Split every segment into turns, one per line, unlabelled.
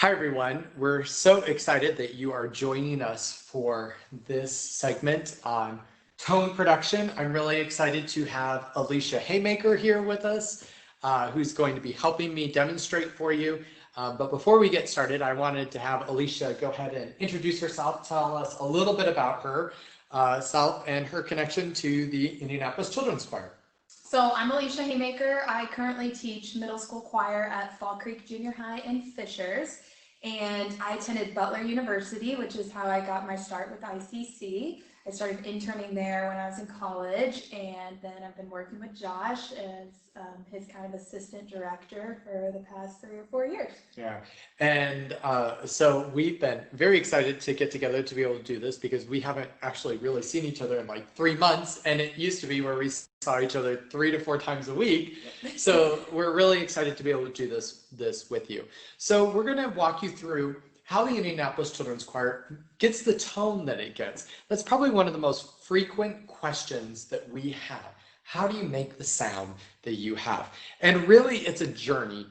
Hi, everyone. We're so excited that you are joining us for this segment on tone production. I'm really excited to have Alicia Haymaker here with us, who's going to be helping me demonstrate for you. But before we get started, I wanted to have Alicia go ahead and introduce herself, tell us a little bit about herself and her connection to the Indianapolis Children's Choir.
So I'm Alicia Haymaker. I currently teach middle school choir at Fall Creek Junior High in Fishers. And I attended Butler University, which is how I got my start with ICC. I started interning there when I was in college, and then I've been working with Josh as his kind of assistant director for the past 3 or 4 years.
Yeah, and so we've been very excited to get together to be able to do this because we haven't actually really seen each other in like 3 months, and it used to be where we saw each other 3 to 4 times a week. So we're really excited to be able to do this with you. So we're going to walk you through how the Indianapolis Children's Choir gets the tone that it gets. That's probably one of the most frequent questions that we have. How do you make the sound that you have? And really, it's a journey.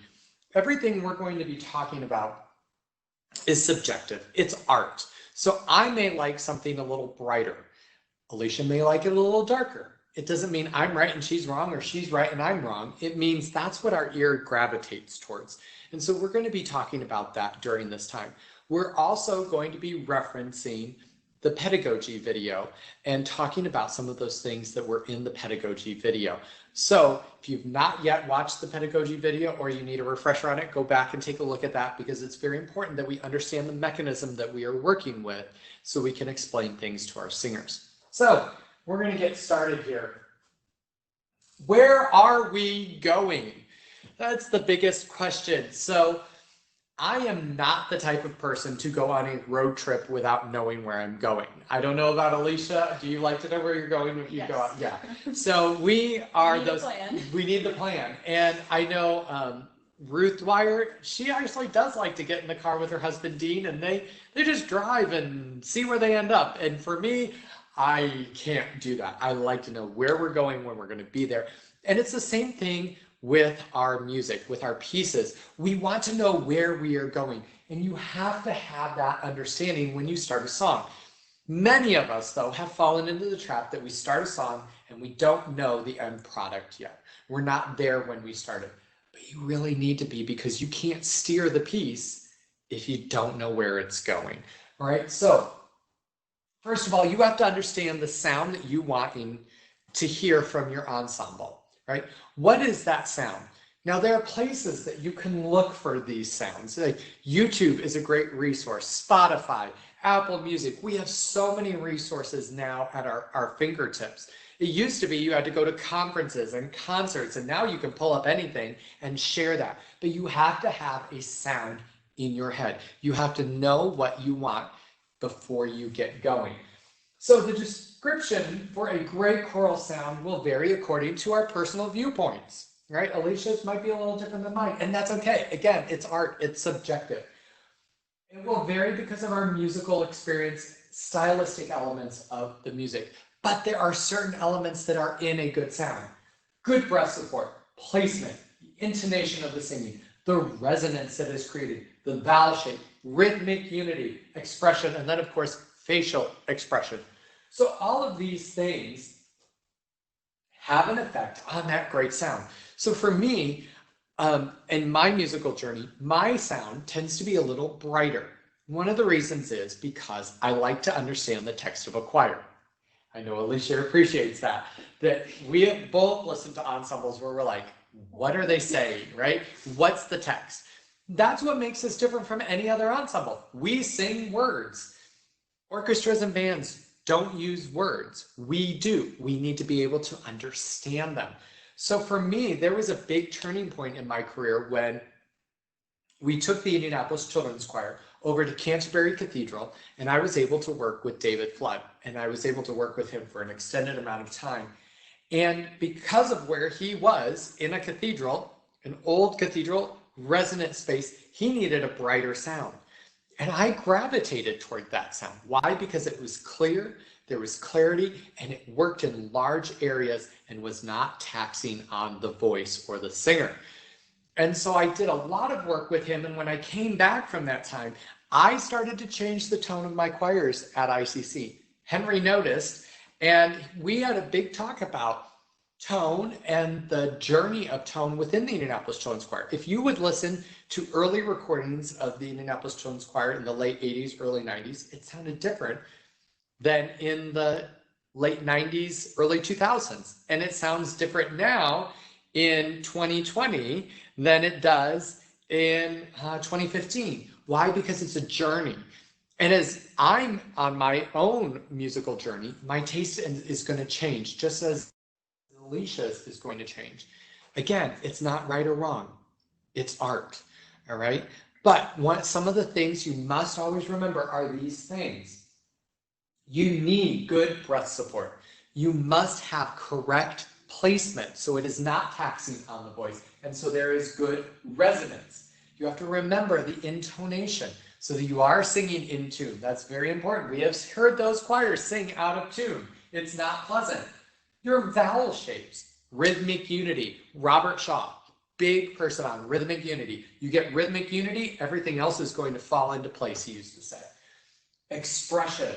Everything we're going to be talking about is subjective. It's art. So I may like something a little brighter. Alicia may like it a little darker. It doesn't mean I'm right and she's wrong, or she's right and I'm wrong. It means that's what our ear gravitates towards. And so we're going to be talking about that during this time. We're also going to be referencing the pedagogy video and talking about some of those things that were in the pedagogy video. So if you've not yet watched the pedagogy video or you need a refresher on it, go back and take a look at that, because it's very important that we understand the mechanism that we are working with so we can explain things to our singers. So we're going to get started here. Where are we going? That's the biggest question. So I am not the type of person to go on a road trip without knowing where I'm going. I don't know about Alicia. Do you like to know where you're going when you go out? Yeah. So we are those. We need the plan. And I know Ruth Dwyer, she actually does like to get in the car with her husband Dean, and they just drive and see where they end up. And for me, I can't do that. I like to know where we're going, when we're going to be there. And it's the same thing with our music, with our pieces. We want to know where we are going, and you have to have that understanding when you start a song. Many of us, though, have fallen into the trap that we start a song and we don't know the end product yet. We're not there when we start it, but you really need to be, because you can't steer the piece if you don't know where it's going. All right, so first of all, you have to understand the sound that you want to hear from your ensemble. Right? What is that sound? Now, there are places that you can look for these sounds. Like YouTube is a great resource, Spotify, Apple Music. We have so many resources now at our fingertips. It used to be you had to go to conferences and concerts, and now you can pull up anything and share that. But you have to have a sound in your head. You have to know what you want before you get going. So the description for a great choral sound will vary according to our personal viewpoints, right? Alicia's might be a little different than mine, and that's okay. Again, it's art, it's subjective. It will vary because of our musical experience, stylistic elements of the music, but there are certain elements that are in a good sound. Good breath support, placement, intonation of the singing, the resonance that is created, the vowel shape, rhythmic unity, expression, and then of course, facial expression. So all of these things have an effect on that great sound. So for me, in my musical journey, my sound tends to be a little brighter. One of the reasons is because I like to understand the text of a choir. I know Alicia appreciates that we have both listened to ensembles where we're like, what are they saying, right? What's the text? That's what makes us different from any other ensemble. We sing words. Orchestras and bands don't use words. We do. We need to be able to understand them. So for me, there was a big turning point in my career when we took the Indianapolis Children's Choir over to Canterbury Cathedral, and I was able to work with David Flood, and I was able to work with him for an extended amount of time. And because of where he was in a cathedral, an old cathedral, resonant space, he needed a brighter sound. And I gravitated toward that sound. Why? Because it was clear, there was clarity, and it worked in large areas and was not taxing on the voice or the singer. And so I did a lot of work with him. And when I came back from that time, I started to change the tone of my choirs at ICC. Henry noticed, and we had a big talk about tone and the journey of tone within the Indianapolis Children's Choir. If you would listen to early recordings of the Indianapolis Children's Choir in the late 80s, early 90s, it sounded different than in the late 90s, early 2000s. And it sounds different now in 2020 than it does in 2015. Why? Because it's a journey. And as I'm on my own musical journey, my taste is going to change, just as Alicia's is going to change. Again, it's not right or wrong. It's art, all right? But some of the things you must always remember are these things. You need good breath support. You must have correct placement so it is not taxing on the voice. And so there is good resonance. You have to remember the intonation so that you are singing in tune. That's very important. We have heard those choirs sing out of tune. It's not pleasant. Your vowel shapes, rhythmic unity. Robert Shaw, big person on rhythmic unity. You get rhythmic unity, everything else is going to fall into place, he used to say. Expression,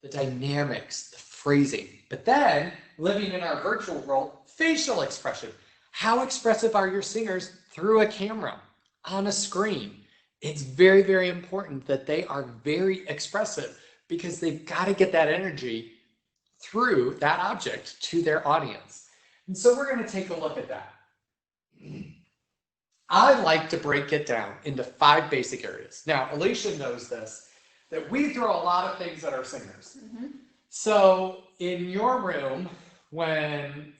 the dynamics, the phrasing. But then, living in our virtual world, facial expression. How expressive are your singers through a camera, on a screen? It's very, very important that they are very expressive because they've got to get that energy through that object to their audience. And so we're going to take a look at that. I like to break it down into 5 basic areas. Now, Alicia knows this, that we throw a lot of things at our singers. Mm-hmm. So in your room,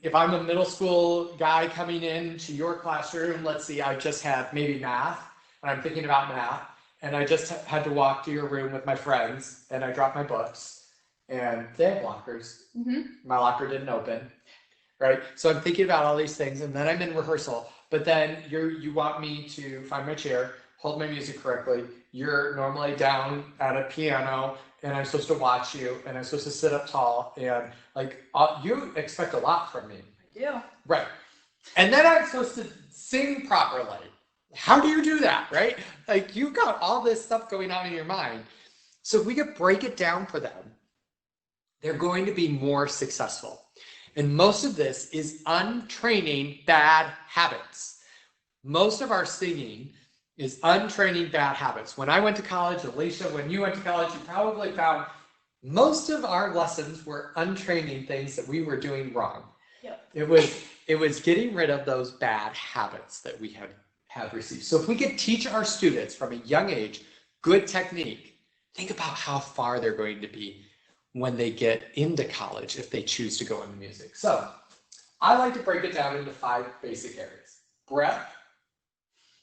if I'm a middle school guy coming into your classroom, let's see, I just have maybe math, and I'm thinking about math, and I just had to walk to your room with my friends, and I dropped my books, and they have lockers. Mm-hmm. My locker didn't open, right? So I'm thinking about all these things, and then I'm in rehearsal, but then you want me to find my chair, hold my music correctly. You're normally down at a piano, and I'm supposed to watch you, and I'm supposed to sit up tall, and you expect a lot from me.
I do.
Right. And then I'm supposed to sing properly. How do you do that, right? You've got all this stuff going on in your mind. So if we could break it down for them, they're going to be more successful. And most of this is untraining bad habits. Most of our singing is untraining bad habits. When I went to college, Alicia, when you went to college, you probably found most of our lessons were untraining things that we were doing wrong. Yep. It was getting rid of those bad habits that we have received. So if we could teach our students from a young age good technique, think about how far they're going to be when they get into college if they choose to go into music. So I like to break it down into 5 basic areas: breath,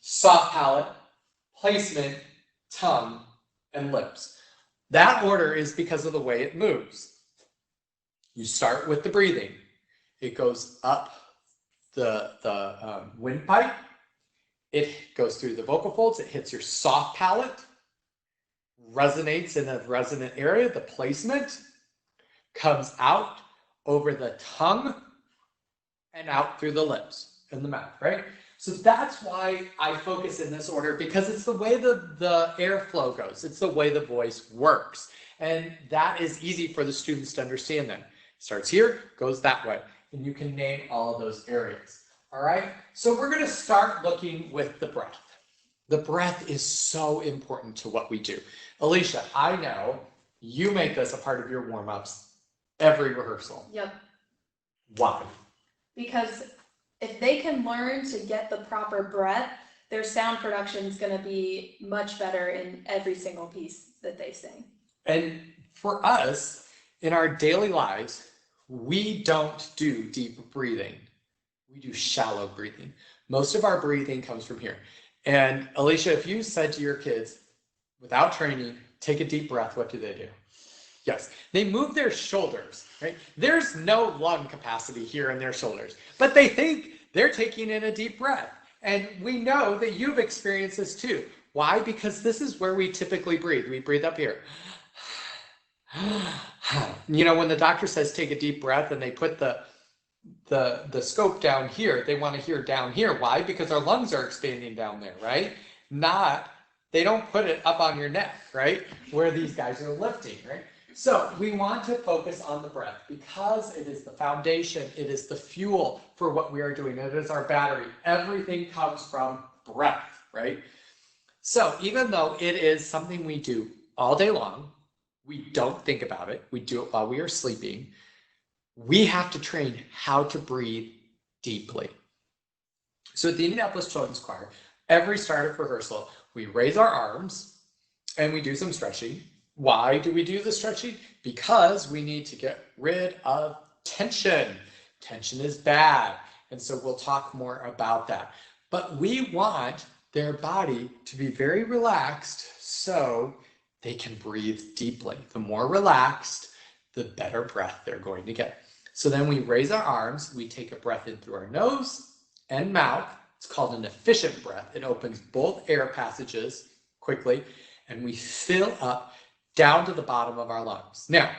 soft palate, placement, tongue, and lips. That order is because of the way it moves. You start with the breathing. It goes up the windpipe. It goes through the vocal folds. It hits your soft palate, resonates in a resonant area. The placement comes out over the tongue and out through the lips and the mouth, right? So that's why I focus in this order, because it's the way the airflow goes. It's the way the voice works. And that is easy for the students to understand then. Starts here, goes that way. And you can name all of those areas. All right? So we're going to start looking with the breath. The breath is so important to what we do. Alicia, I know you make this a part of your warm-ups every rehearsal.
Yep.
Why?
Because if they can learn to get the proper breath, their sound production is going to be much better in every single piece that they sing.
And for us, in our daily lives, we don't do deep breathing. We do shallow breathing. Most of our breathing comes from here. And Alicia, if you said to your kids, without training, take a deep breath, what do? Yes, they move their shoulders, right? There's no lung capacity here in their shoulders, but they think they're taking in a deep breath. And we know that you've experienced this too. Why? Because this is where we typically breathe. We breathe up here. You know, when the doctor says take a deep breath and they put the the scope down here, they want to hear down here. Why? Because our lungs are expanding down there, right? Not, they don't put it up on your neck, right? Where these guys are lifting, right? So we want to focus on the breath because it is the foundation, it is the fuel for what we are doing. It is our battery. Everything comes from breath, right? So even though it is something we do all day long, we don't think about it. We do it while we are sleeping. We have to train how to breathe deeply. So at the Indianapolis Children's Choir, every start of rehearsal, we raise our arms and we do some stretching. Why do we do the stretching? Because we need to get rid of tension. Tension is bad. And so we'll talk more about that. But we want their body to be very relaxed so they can breathe deeply. The more relaxed, the better breath they're going to get. So then we raise our arms, we take a breath in through our nose and mouth. It's called an efficient breath. It opens both air passages quickly, and we fill up down to the bottom of our lungs. Now,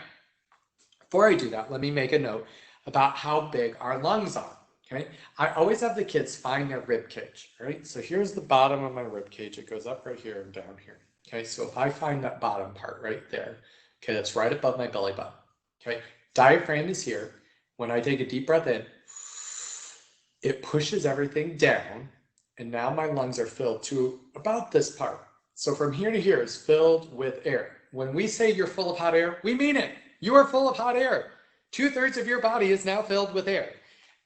before I do that, let me make a note about how big our lungs are. Okay, I always have the kids find their rib cage, right? So here's the bottom of my rib cage. It goes up right here and down here. Okay, so if I find that bottom part right there, okay, that's right above my belly button. Okay, diaphragm is here. When I take a deep breath in, it pushes everything down, and now my lungs are filled to about this part. So from here to here is filled with air. When we say you're full of hot air, we mean it. You are full of hot air. 2/3 of your body is now filled with air.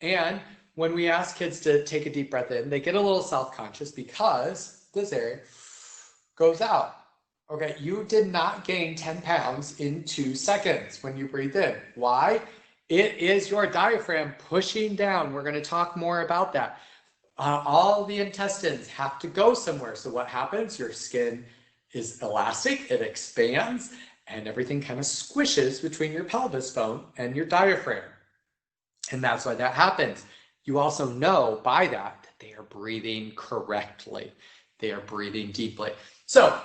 And when we ask kids to take a deep breath in, they get a little self-conscious because this air goes out. Okay, you did not gain 10 pounds in 2 seconds when you breathe in. Why? It is your diaphragm pushing down. We're going to talk more about that. All the intestines have to go somewhere. So what happens? Your skin is elastic, it expands, and everything kind of squishes between your pelvis bone and your diaphragm. And that's why that happens. You also know by that they are breathing correctly. They are breathing deeply. So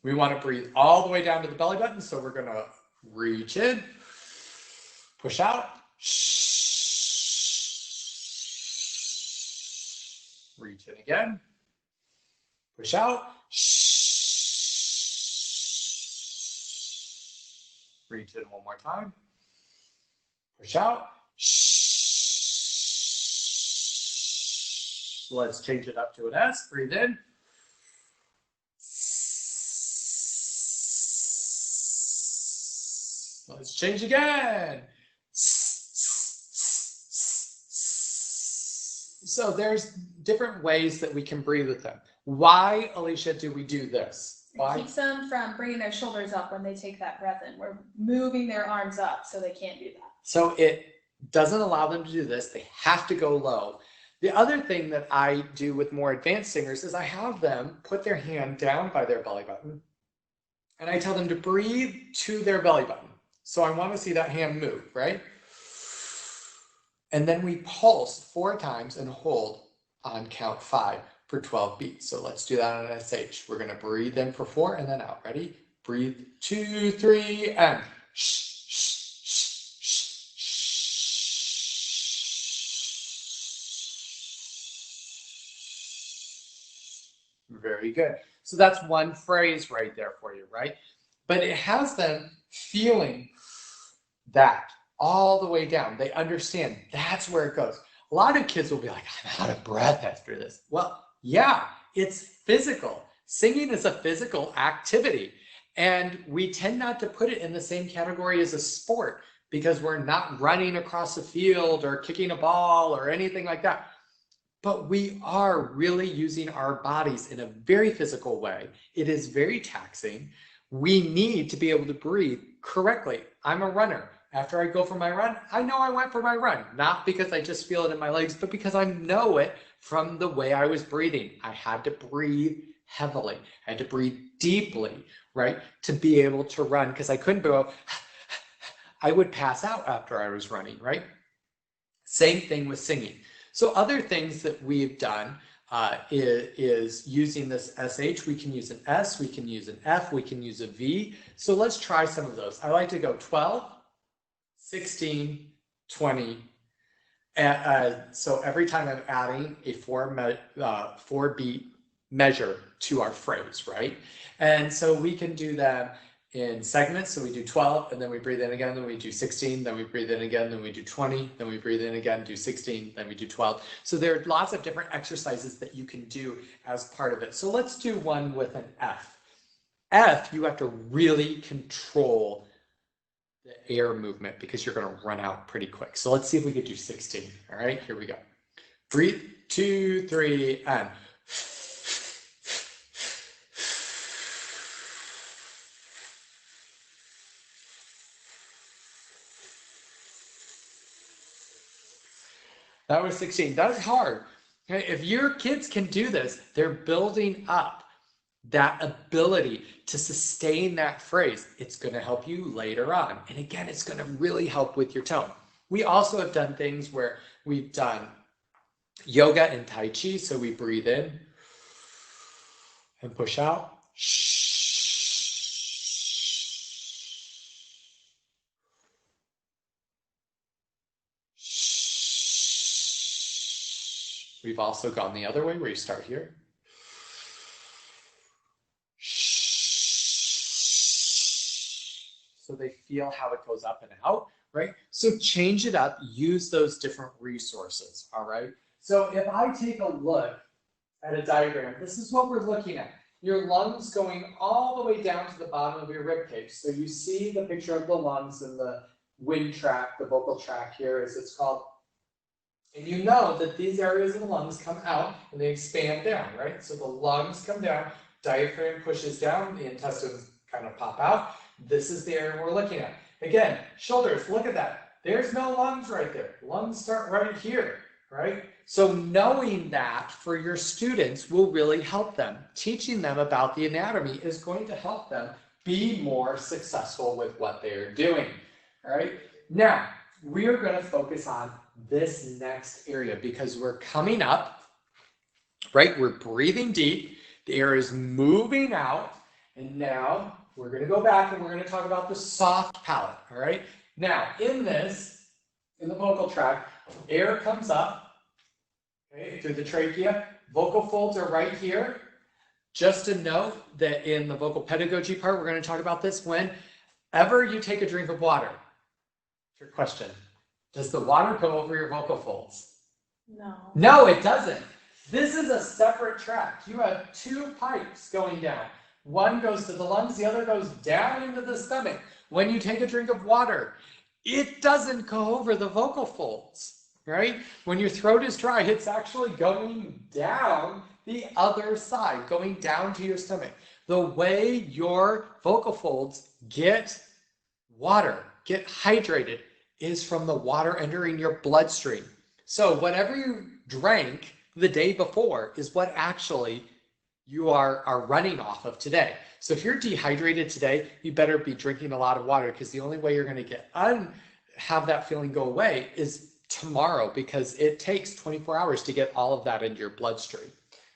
we want to breathe all the way down to the belly button. So we're going to reach in, push out, reach in again, push out, reach in one more time, push out. Let's change it up to an S. Breathe in. Let's change again. So there's different ways that we can breathe with them. Why, Alicia, do we do this? Why?
It keeps them from bringing their shoulders up when they take that breath in. We're moving their arms up so they can't do that.
So it doesn't allow them to do this. They have to go low. The other thing that I do with more advanced singers is I have them put their hand down by their belly button, and I tell them to breathe to their belly button. So I want to see that hand move, right? And then we pulse 4 times and hold on count 5 for 12 beats. So let's do that on SH. We're going to breathe in for 4 and then out. Ready? Breathe 2, 3, and shh. Very good. So that's one phrase right there for you, right? But it has them feeling that all the way down. They understand that's where it goes. A lot of kids will be like, I'm out of breath after this. Well, yeah, it's physical. Singing is a physical activity. And we tend not to put it in the same category as a sport because we're not running across a field or kicking a ball or anything like that. But we are really using our bodies in a very physical way. It is very taxing. We need to be able to breathe correctly. I'm a runner. After I go for my run, I know I went for my run, not because I just feel it in my legs, but because I know it from the way I was breathing. I had to breathe heavily. I had to breathe deeply, right, to be able to run because I couldn't go, I would pass out after I was running, right? Same thing with singing. So other things that we've done is using this SH. We can use an S, we can use an F, we can use a V. So let's try some of those. I like to go 12, 16, 20, So every time I'm adding a four beat measure to our phrase, right? And so we can do that in segments. So we do 12, and then we breathe in again, then we do 16, then we breathe in again, then we do 20, then we breathe in again, do 16, then we do 12. So there are lots of different exercises that you can do as part of it. So let's do one with an F. F, you have to really control the air movement because you're going to run out pretty quick. So let's see if we could do 16. All right, here we go. Breathe, 2, 3, and. That was 16. That's hard. Okay? If your kids can do this, they're building up that ability to sustain that phrase. It's going to help you later on. And again, it's going to really help with your tone. We also have done things where we've done yoga and Tai Chi. So we breathe in and push out. We've also gone the other way where you start here. So they feel how it goes up and out, right? So change it up, use those different resources, all right? So if I take a look at a diagram, this is what we're looking at. Your lungs going all the way down to the bottom of your rib cage. So you see the picture of the lungs and the wind tract, the vocal tract here as it's called. And you know that these areas of the lungs come out and they expand down, right? So the lungs come down, diaphragm pushes down, the intestines kind of pop out. This is the area we're looking at. Again, shoulders, look at that. There's no lungs right there. Lungs start right here, right? So knowing that for your students will really help them. Teaching them about the anatomy is going to help them be more successful with what they're doing, all right? Now, we're going to focus on this next area because we're coming up, right? We're breathing deep. The air is moving out. And now we're going to go back and we're going to talk about the soft palate, all right? Now, in the vocal tract, air comes up, okay, through the trachea. Vocal folds are right here. Just a note that in the vocal pedagogy part, we're going to talk about this whenever you take a drink of water. Your question. Does the water go over your vocal folds?
No.
No, it doesn't. This is a separate tract. You have two pipes going down. One goes to the lungs, the other goes down into the stomach. When you take a drink of water, it doesn't go over the vocal folds, right? When your throat is dry, it's actually going down the other side, going down to your stomach. The way your vocal folds get water, get hydrated, is from the water entering your bloodstream. So whatever you drank the day before is what actually you are running off of today. So if you're dehydrated today, you better be drinking a lot of water because the only way you're going to have that feeling go away is tomorrow because it takes 24 hours to get all of that into your bloodstream,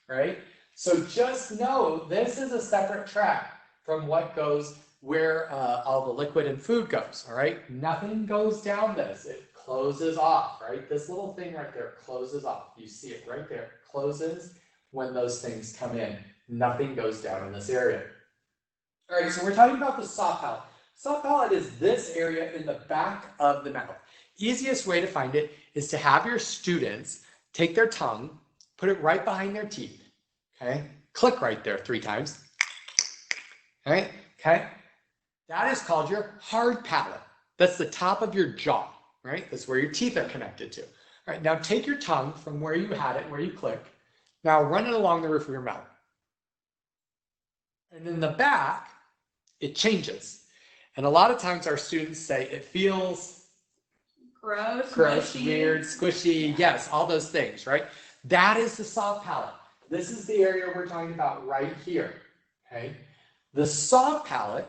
right? So just know this is a separate tract from what goes where all the liquid and food goes, all right? Nothing goes down this. It closes off, right? This little thing right there closes off. You see it right there. It closes when those things come in. Nothing goes down in this area. All right, so we're talking about the soft palate. Soft palate is this area in the back of the mouth. Easiest way to find it is to have your students take their tongue, put it right behind their teeth, okay? Click right there 3 times, all right? Okay? That is called your hard palate. That's the top of your jaw, right? That's where your teeth are connected to. All right, now take your tongue from where you had it, where you clicked. Now run it along the roof of your mouth. And in the back, it changes. And a lot of times our students say it feels
gross,
squishy. Weird, squishy, yes, all those things, right? That is the soft palate. This is the area we're talking about right here, okay? The soft palate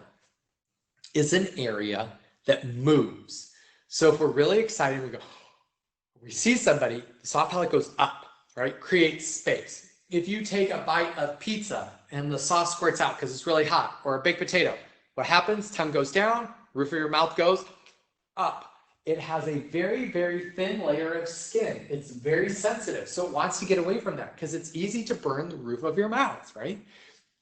is an area that moves. So if we're really excited, we see somebody, the soft palate goes up, right? Creates space. If you take a bite of pizza and the sauce squirts out because it's really hot, or a baked potato, what happens? Tongue goes down, roof of your mouth goes up. it has a very, very thin layer of skin. It's very sensitive. So it wants to get away from that because it's easy to burn the roof of your mouth, right?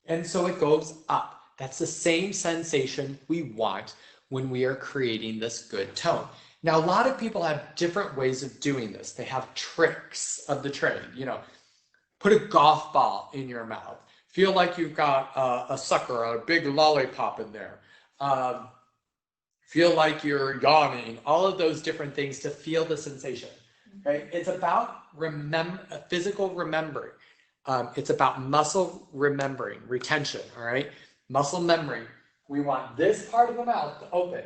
And so it goes up. That's the same sensation we want when we are creating this good tone. Now, a lot of people have different ways of doing this. They have tricks of the trade. Put a golf ball in your mouth. Feel like you've got a sucker, a big lollipop in there. Feel like you're yawning. All of those different things to feel the sensation. Right? It's about physical remembering. It's about muscle remembering, retention. All right, muscle memory. We want this part of the mouth to open.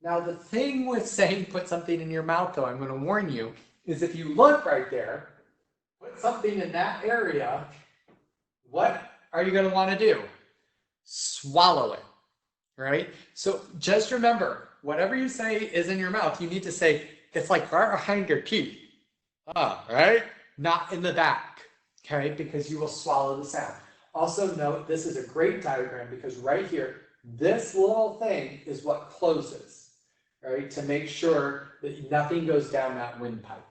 Now, the thing with saying put something in your mouth, though, I'm going to warn you, is if you look right there, put something in that area, what are you going to want to do? Swallow it, right? So just remember, whatever you say is in your mouth, you need to say, it's like right behind your teeth, right? Not in the back, okay? Because you will swallow the sound. Also note, this is a great diagram because right here, this little thing is what closes. Right, to make sure that nothing goes down that windpipe.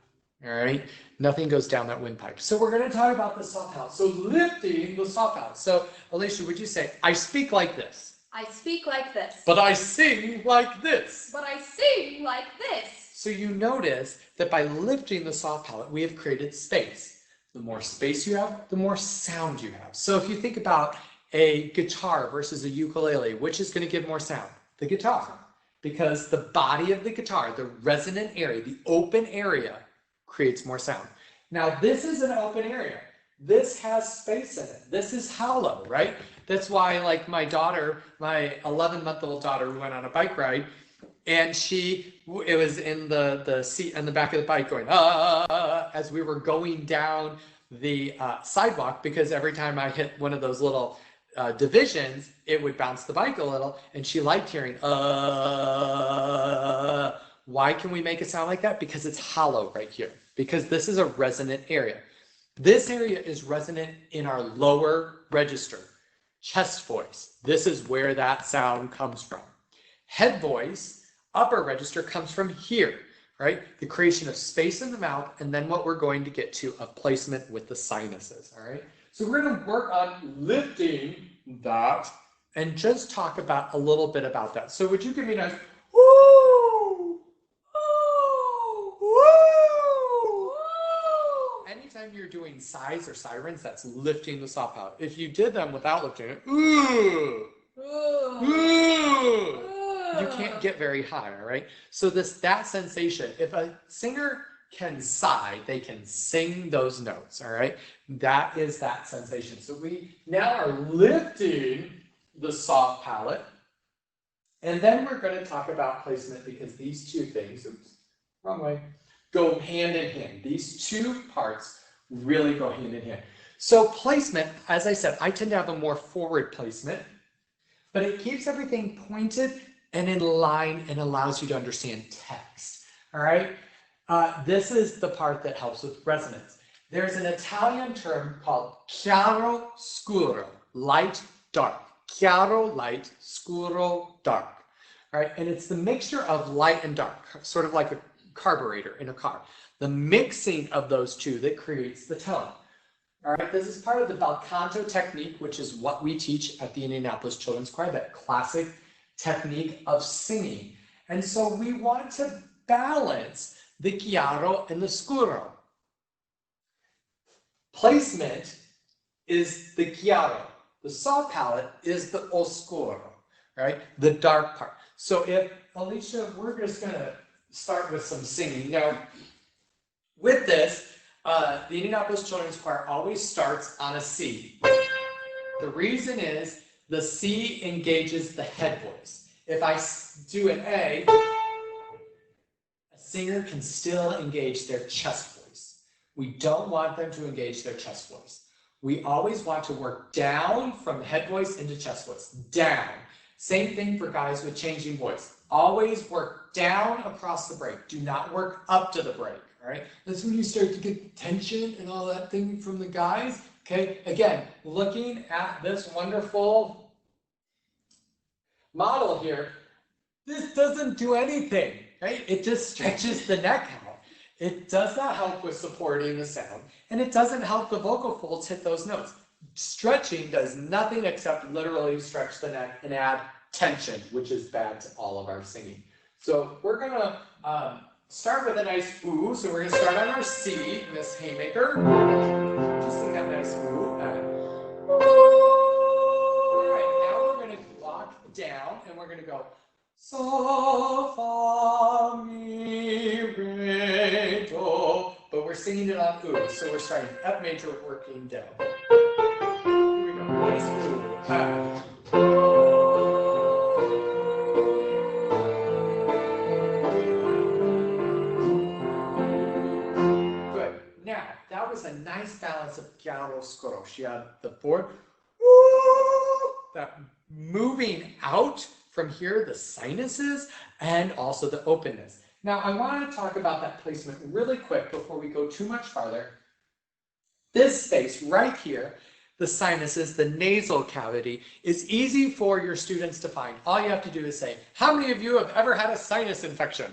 All right, nothing goes down that windpipe. So we're going to talk about the soft palate. So lifting the soft palate. So Alicia, would you say, I speak like this?
I speak like this.
But I sing like this.
But I sing like this.
So you notice that by lifting the soft palate, we have created space. The more space you have, the more sound you have. So if you think about a guitar versus a ukulele, which is going to give more sound? The guitar. Because the body of the guitar, the resonant area, the open area, creates more sound. Now, this is an open area. This has space in it. This is hollow, right? That's why, like my daughter, my 11-month-old daughter, went on a bike ride, and it was in the seat in the back of the bike going, as we were going down the sidewalk, because every time I hit one of those little divisions, it would bounce the bike a little, and she liked hearing why can we make it sound like that? Because it's hollow right here, because this is a resonant area. This area is resonant in our lower register, chest voice. This is where that sound comes from. Head voice, upper register, comes from here, right? The creation of space in the mouth, and then what we're going to get to, a placement with the sinuses, all right? So we're going to work on lifting that and just talk about a little bit about that. So would you give me a nice woo, woo, woo? Anytime you're doing sighs or sirens, that's lifting the soft palate. If you did them without lifting it, ooh, ooh, you can't get very high, all right? So that sensation, if a singer can sigh, they can sing those notes, all right? That is that sensation. So we now are lifting the soft palate, and then we're going to talk about placement because these two things, oops, wrong way, go hand in hand. These two parts really go hand in hand. So placement, as I said, I tend to have a more forward placement, but it keeps everything pointed and in line and allows you to understand text, all right? This is the part that helps with resonance. There's an Italian term called chiaro scuro, light, dark. Chiaro, light, scuro, dark. All right, and it's the mixture of light and dark, sort of like a carburetor in a car. The mixing of those two that creates the tone. All right, this is part of the bel canto technique, which is what we teach at the Indianapolis Children's Choir, that classic technique of singing. And so we want to balance the chiaro and the scuro. Placement is the chiaro. The soft palate is the oscuro, right? The dark part. So if, Alicia, we're just going to start with some singing. Now, with this, the Indianapolis Children's Choir always starts on a C. The reason is the C engages the head voice. If I do an A, singer can still engage their chest voice. We don't want them to engage their chest voice. We always want to work down from head voice into chest voice, down. Same thing for guys with changing voice. Always work down across the break. Do not work up to the break, all right? That's when you start to get tension and all that thing from the guys, okay? Again, looking at this wonderful model here, this doesn't do anything. right? It just stretches the neck out. It does not help with supporting the sound, and it doesn't help the vocal folds hit those notes. Stretching does nothing except literally stretch the neck and add tension, which is bad to all of our singing. So we're gonna start with a nice ooh. So we're gonna start on our C, Miss Haymaker. Just sing that nice ooh. All right, now we're gonna walk down and we're gonna go so, fa, mi, re, do. But we're singing it on ooh. So we're starting F major, working down. Here we go. Nice ooh. Good. Now, that was a nice balance of chiaroscuro. She had the four, that moving out from here, the sinuses, and also the openness. Now, I want to talk about that placement really quick before we go too much farther. This space right here, the sinuses, the nasal cavity, is easy for your students to find. All you have to do is say, how many of you have ever had a sinus infection?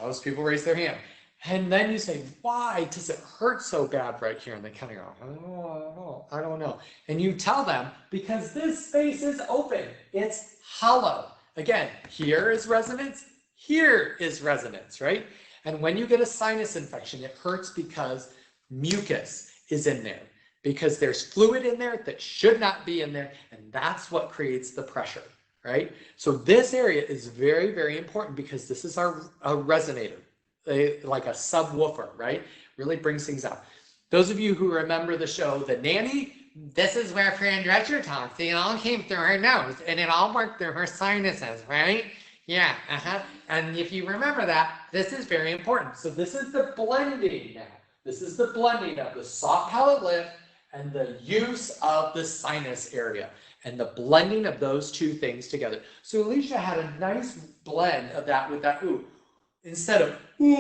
Most people raise their hand. And then you say, why does it hurt so bad right here? And they kind of go, I don't know. And you tell them, because this space is open. It's hollow. Again, here is resonance, here is resonance, right? And when you get a sinus infection, it hurts because mucus is in there, because there's fluid in there that should not be in there, and that's what creates the pressure, right? So this area is very, very important because this is our resonator. Like a subwoofer, right? Really brings things out. Those of you who remember the show The Nanny, this is where Fran Drescher talks. It all came through her nose and it all worked through her sinuses, right? Yeah, And if you remember that, this is very important. So this is the blending now. This is the blending of the soft palate lift and the use of the sinus area and the blending of those two things together. So Alicia had a nice blend of that with that ooh. Instead of ooh,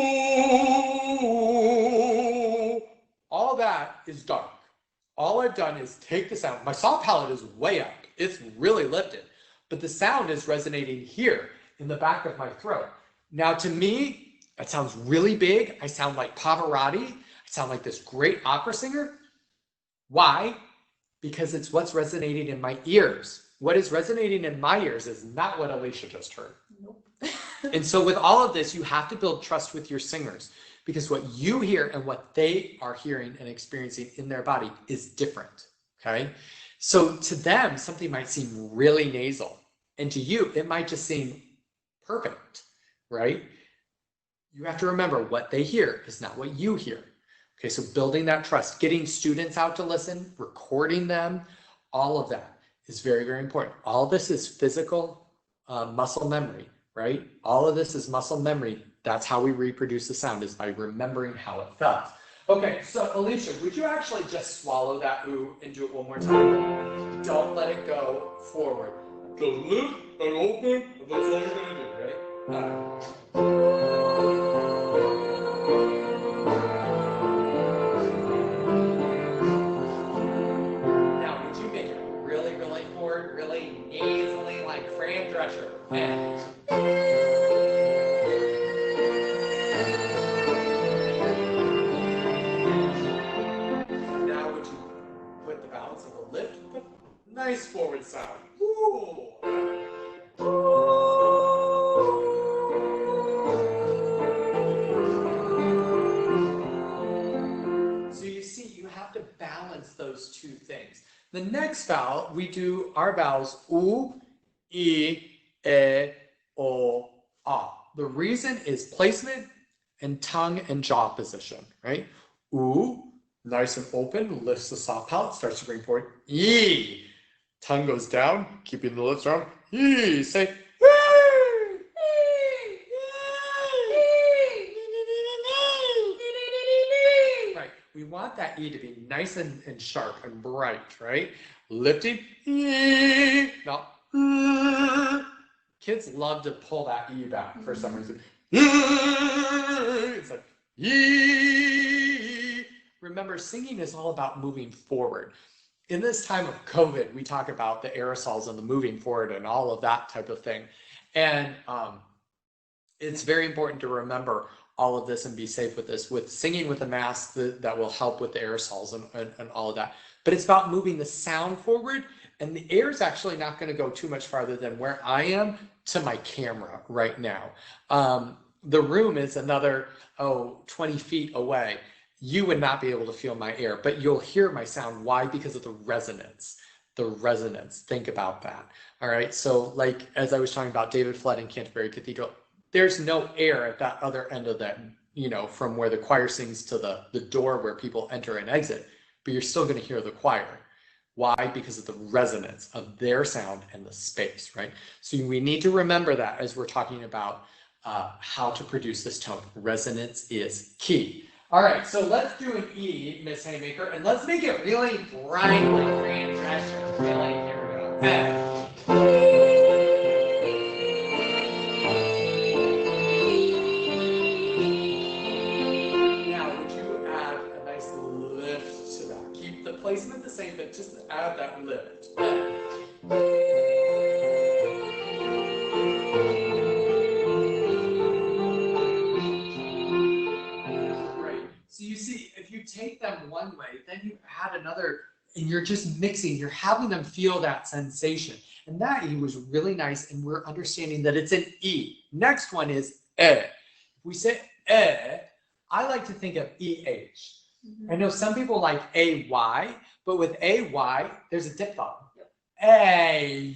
all that is dark. All I've done is take the sound. My soft palate is way up. It's really lifted. But the sound is resonating here in the back of my throat. Now to me, that sounds really big. I sound like Pavarotti. I sound like this great opera singer. Why? Because it's what's resonating in my ears. What is resonating in my ears is not what Alicia just heard.
Nope.
And so with all of this, you have to build trust with your singers because what you hear and what they are hearing and experiencing in their body is different, okay? So to them, something might seem really nasal, and to you, it might just seem perfect, right? You have to remember what they hear is not what you hear. Okay, so building that trust, getting students out to listen, recording them, all of that is very, very important. All this is physical muscle memory, right? All of this is muscle memory. That's how we reproduce the sound, is by remembering how it felt. Okay, so Alicia, would you actually just swallow that ooh and do it one more time? Don't let it go forward. Just lift and open, and that's all you're gonna do, right? Now, would you make it really, really forward, really nasally, like Fran Drescher? And now would you put the balance of the lift, but nice forward sound. Ooh. So you see, you have to balance those two things. The next vowel, we do our vowels oo, e, o, ah. The reason is placement and tongue and jaw position, right? Oo, nice and open, lifts the soft palate, starts to bring forward. E, tongue goes down, keeping the lips round. E, say, right. We want that E to be nice and sharp and bright, right? Lifting, E. Now, kids love to pull that E back for some reason. It's like, E. Remember, singing is all about moving forward. In this time of COVID, we talk about the aerosols and the moving forward and all of that type of thing. And it's very important to remember all of this and be safe with this, with singing with a mask that will help with the aerosols and all of that. But it's about moving the sound forward, and the air is actually not going to go too much farther than where I am to my camera right now. The room is another, 20 feet away. You would not be able to feel my air, but you'll hear my sound. Why? Because of the resonance. The resonance. Think about that. All right. So like, as I was talking about David Flood in Canterbury Cathedral, there's no air at that other end of that, from where the choir sings to the door where people enter and exit, but you're still going to hear the choir. Why? Because of the resonance of their sound and the space, right? So we need to remember that as we're talking about how to produce this tone. Resonance is key. All right, so let's do an E, Miss Haymaker, and let's make it really bright, like Fran Drescher. Really, here we go. Now, would you add a nice lift to that? Keep the placement the same, but just add that lift. So you see, if you take them one way, then you add another, and you're just mixing, you're having them feel that sensation. And that E was really nice, and we're understanding that it's an E. Next one is E. If we say E, I like to think of EH. I know some people like AY, but with AY, there's a diphthong. A.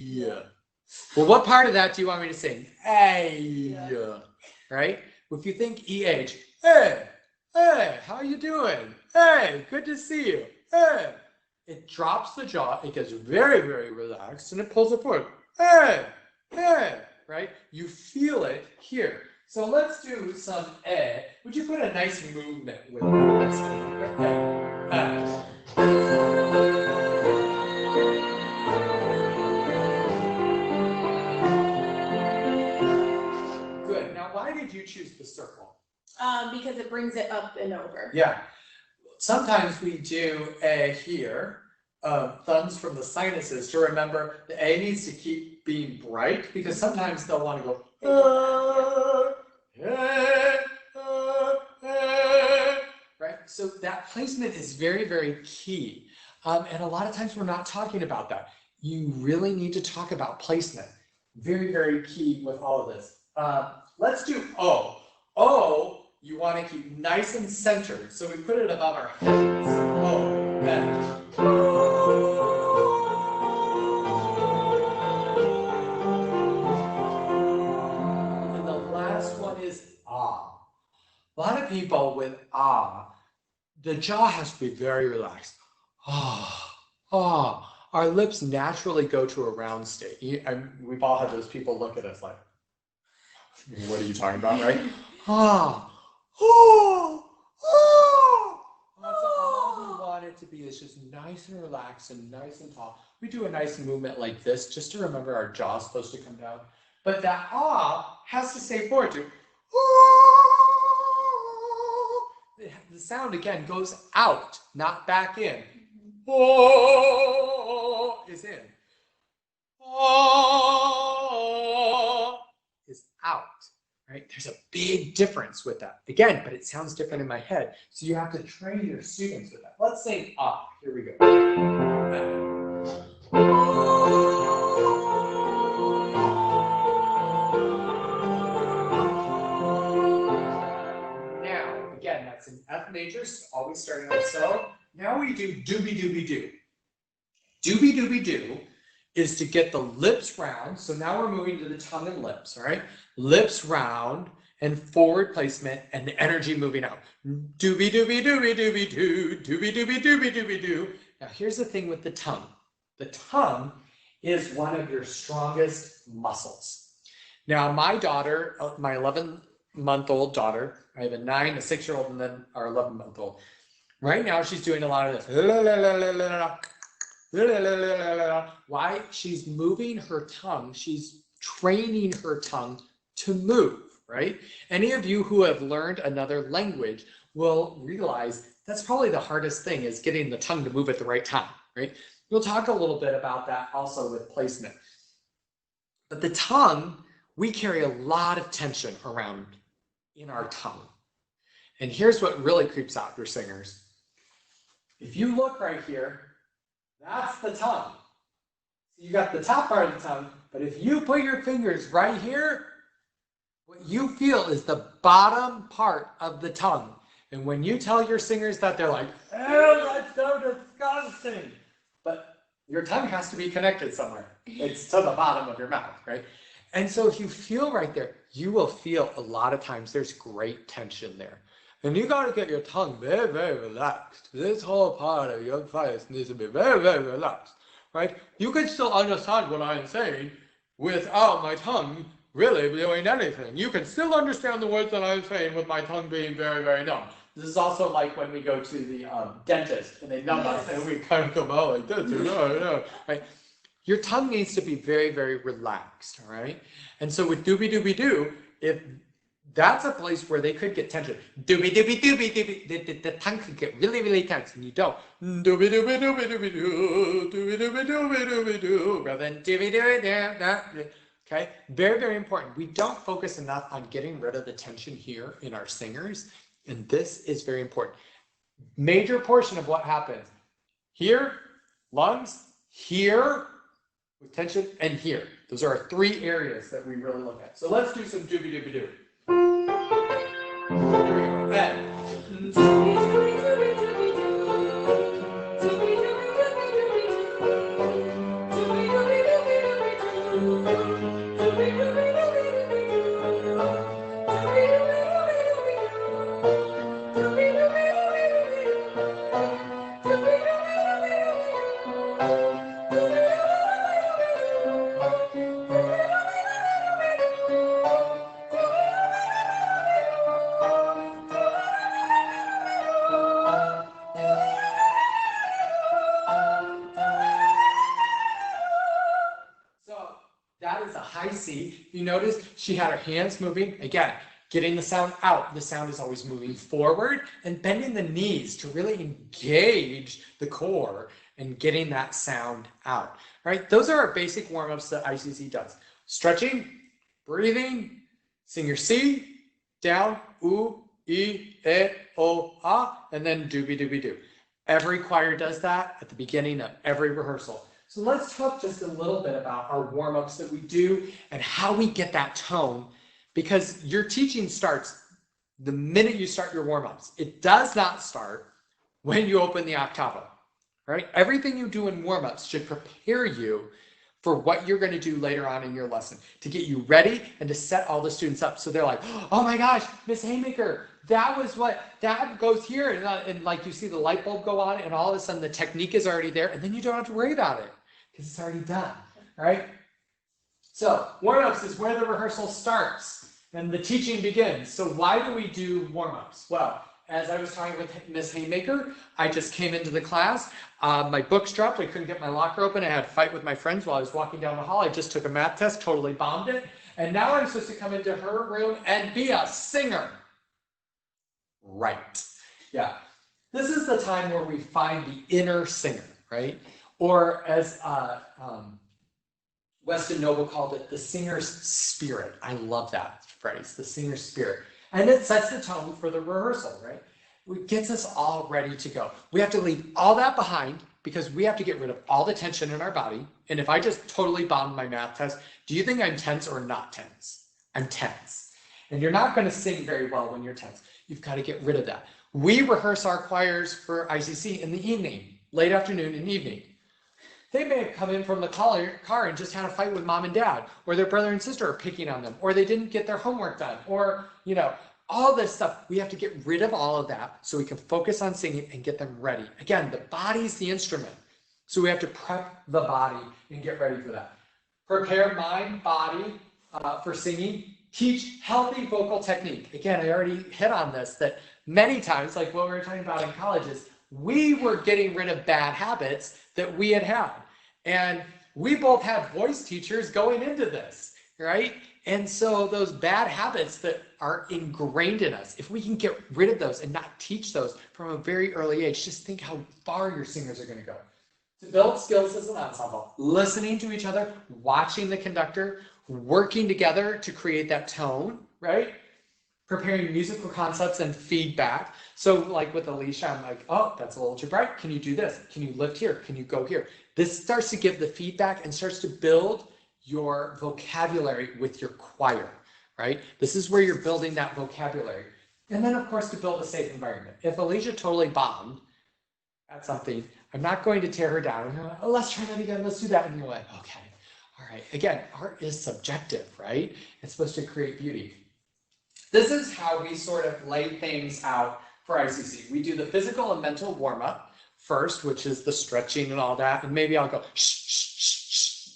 Well, what part of that do you want me to sing? A. Right? If you think EH, hey, how you doing? Hey, good to see you. Hey. It drops the jaw, it gets very, very relaxed, and it pulls it forward. Hey, right? You feel it here. So let's do some Would you put a nice movement with this? Good. Now, why did you choose the circle?
Because it brings it up and over.
Yeah. Sometimes we do A here, thumbs from the sinuses, to remember the A needs to keep being bright, because sometimes they'll want to go, right? So that placement is very, very key. And a lot of times we're not talking about that. You really need to talk about placement. Very, very key with all of this. Let's do O. O, you want to keep nice and centered. So we put it above our heads. O, then. And the last one is Ah. A lot of people with Ah, the jaw has to be very relaxed. Ah, ah. Our lips naturally go to a round state. We've all had those people look at us like, what are you talking about, right? Ah, oh, oh. That's all we want it to be. It's just nice and relaxed and nice and tall. We do a nice movement like this just to remember our jaw's supposed to come down. But that ah has to stay forward too. The sound again goes out, not back in. Oh is in. Oh is out. Right? There's a big difference with that. Again, but it sounds different in my head. So you have to train your students with that. Let's say ah. Here we go. Now, again, that's an F major, so always starting on so. Now we do doobie-doobie-doo. Doobie-doobie-doo is to get the lips round. So now we're moving to the tongue and lips, all right? Lips round and forward placement and the energy moving out. Doobie-doobie-doobie-doobie-doo, doobie-doobie-doobie-doobie-doo. Now here's the thing with the tongue. The tongue is one of your strongest muscles. Now my daughter, my 11-month-old daughter, I have a 9, a 6-year-old, and then our 11-month-old. Right now she's doing a lot of this. Why? She's moving her tongue. She's training her tongue to move, right? Any of you who have learned another language will realize that's probably the hardest thing, is getting the tongue to move at the right time, right? We'll talk a little bit about that also with placement. But the tongue we carry a lot of tension around in our tongue. And here's what really creeps out your singers. If you look right here, that's the tongue. So you got the top part of the tongue, but if you put your fingers right here, what you feel is the bottom part of the tongue. And when you tell your singers that, they're like, oh, that's so disgusting. But your tongue has to be connected somewhere. It's to the bottom of your mouth, right? And so if you feel right there, you will feel a lot of times there's great tension there. And you got to get your tongue very, very relaxed. This whole part of your face needs to be very, very relaxed, right? You can still understand what I'm saying without my tongue really doing anything. You can still understand the words that I'm saying with my tongue being very, very numb. This is also like when we go to the dentist and they numb us and we kind of come out like this, right? Your tongue needs to be very, very relaxed, all right? And so with doobie doobie doo, if that's a place where they could get tension. Doobie doobie doobie doobie, the tongue could get really, really tense, and you don't. Doobie doobie doobie doobie doo, doobie doobie doobie doobie doo, rather than doobie doobie doo. Okay, very, very important. We don't focus enough on getting rid of the tension here in our singers, and this is very important. Major portion of what happens here, lungs, here, with tension, and here. Those are our three areas that we really look at. So let's do some doobie doobie doo. Here we go. And that is a high C. You notice she had her hands moving. Again, getting the sound out. The sound is always moving forward and bending the knees to really engage the core and getting that sound out. All right, those are our basic warm-ups that ICC does. Stretching, breathing, sing your C, down, oo, e, o, ah, and then doobie doobie doo. Every choir does that at the beginning of every rehearsal. So let's talk just a little bit about our warm-ups that we do and how we get that tone, because your teaching starts the minute you start your warm-ups. It does not start when you open the octavo, right? Everything you do in warm-ups should prepare you for what you're going to do later on in your lesson, to get you ready and to set all the students up. So they're like, oh my gosh, Miss Haymaker, that was what, that goes here. And like you see the light bulb go on and all of a sudden the technique is already there and then you don't have to worry about it because it's already done, right? So warm-ups is where the rehearsal starts and the teaching begins. So why do we do warm-ups? Well, as I was talking with Miss Haymaker, I just came into the class. My book's dropped. I couldn't get my locker open. I had a fight with my friends while I was walking down the hall. I just took a math test, totally bombed it. And now I'm supposed to come into her room and be a singer. Right. Yeah. This is the time where we find the inner singer, right? Or as Weston Noble called it, the singer's spirit. I love that phrase, the singer's spirit. And it sets the tone for the rehearsal, right? It gets us all ready to go. We have to leave all that behind because we have to get rid of all the tension in our body. And if I just totally bombed my math test, do you think I'm tense or not tense? I'm tense. And you're not going to sing very well when you're tense. You've got to get rid of that. We rehearse our choirs for ICC in the evening, late afternoon and evening. They may have come in from the car and just had a fight with mom and dad, or their brother and sister are picking on them, or they didn't get their homework done, or, you know, all this stuff. We have to get rid of all of that so we can focus on singing and get them ready. Again, the body's the instrument. So we have to prep the body and get ready for that. Prepare mind, body for singing. Teach healthy vocal technique. Again, I already hit on this, that many times, like what we were talking about in colleges, we were getting rid of bad habits that we had. And we both had voice teachers going into this, right? And so those bad habits that are ingrained in us, if we can get rid of those and not teach those from a very early age, just think how far your singers are going to go. to build skills as an ensemble, listening to each other, watching the conductor, working together to create that tone, right? Preparing musical concepts and feedback. So like with Alicia, I'm like, oh, that's a little too bright. Can you do this? Can you lift here? Can you go here? This starts to give the feedback and starts to build your vocabulary with your choir, right? This is where you're building that vocabulary. And then of course to build a safe environment. If Alicia totally bombed at something, I'm not going to tear her down. I'm like, oh, let's try that again. Let's do that. And you're like, okay, all right. Again, art is subjective, right? It's supposed to create beauty. This is how we sort of lay things out for ICC. We do the physical and mental warm-up first, which is the stretching and all that. And maybe I'll go, shh, shh, shh, shh.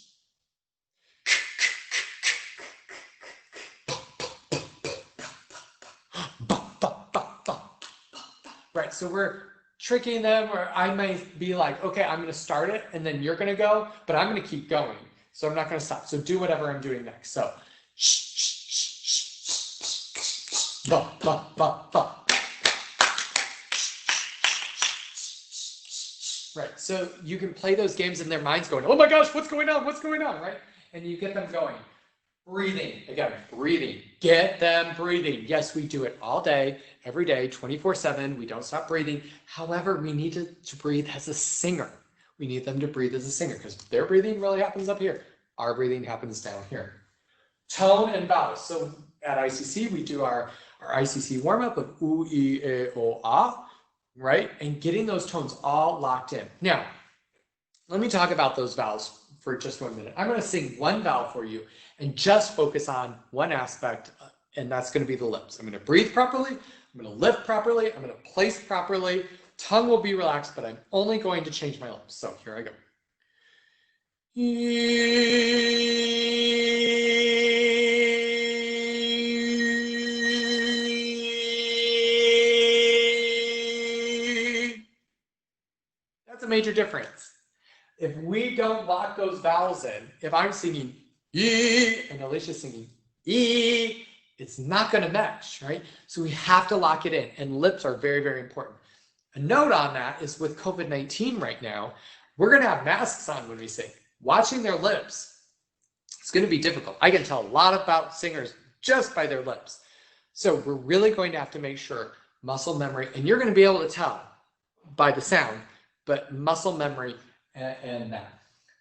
Right, so we're tricking them, or I might be like, okay, I'm going to start it, and then you're going to go, but I'm going to keep going. So I'm not going to stop. So do whatever I'm doing next. So, shh. Ba, ba, ba, ba. Right, so you can play those games and their minds going, oh my gosh, what's going on? What's going on, right? And you get them going. Breathing, again, breathing. Get them breathing. Yes, we do it all day, every day, 24/7. We don't stop breathing. However, we need to breathe as a singer. We need them to breathe as a singer because their breathing really happens up here. Our breathing happens down here. Tone and vowels. So at ICC, we do our ICC warm-up of oo, e, o, ah, right? And getting those tones all locked in. Now, let me talk about those vowels for just 1 minute. I'm going to sing one vowel for you and just focus on one aspect, and that's going to be the lips. I'm going to breathe properly, I'm going to lift properly, I'm going to place properly, tongue will be relaxed, but I'm only going to change my lips. So here I go. That's a major difference. If we don't lock those vowels in, if I'm singing E and Alicia's singing E, it's not going to match, right? So we have to lock it in, and lips are very, very important. A note on that is with COVID-19 right now, we're going to have masks on when we sing. Watching their lips, it's going to be difficult. I can tell a lot about singers just by their lips. So we're really going to have to make sure muscle memory, and you're going to be able to tell by the sound, but muscle memory and that.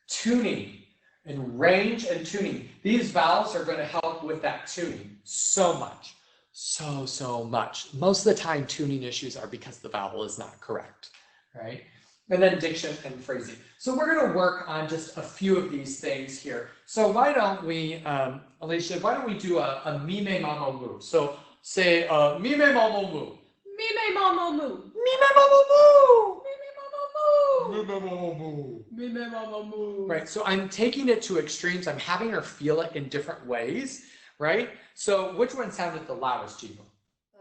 Tuning and range and tuning. These vowels are going to help with that tuning so much. So much. Most of the time, tuning issues are because the vowel is not correct, right? And then diction and phrasing. So we're going to work on just a few of these things here. So why don't we, Alicia, why don't we do a mi, me, ma, mo, mu. So say mi, me, ma, mo, mu.
Me, me, mama, moo.
Mi, me, ma, mo, mu. Right, so I'm taking it to extremes. I'm having her feel it in different ways, right? So which one sounded the loudest to you?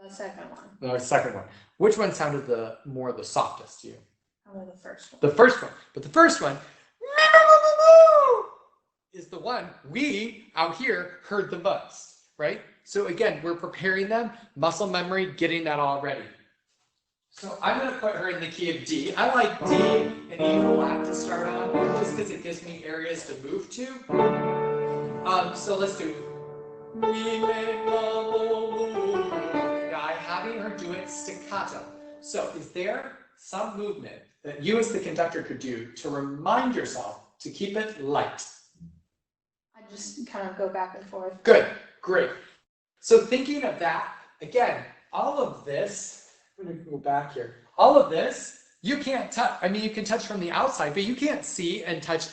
The second one.
The second one. Which one sounded the softest to you?
Probably the first one.
The first one. But the first one is the one we out here heard the most, right? So again, we're preparing them, muscle memory, getting that all ready. So I'm going to put her in the key of D. I like D and E flat to start on, just because it gives me areas to move to. So let's do mi, me, ma, mo, mu. Now I'm having her do it staccato. So is there some movement that you as the conductor could do to remind yourself to keep it light?
I just kind of go back and forth.
Good, great. So thinking of that, again, all of this, I'm going to go back here. All of this, you can't touch. I mean, you can touch from the outside, but you can't see and touch.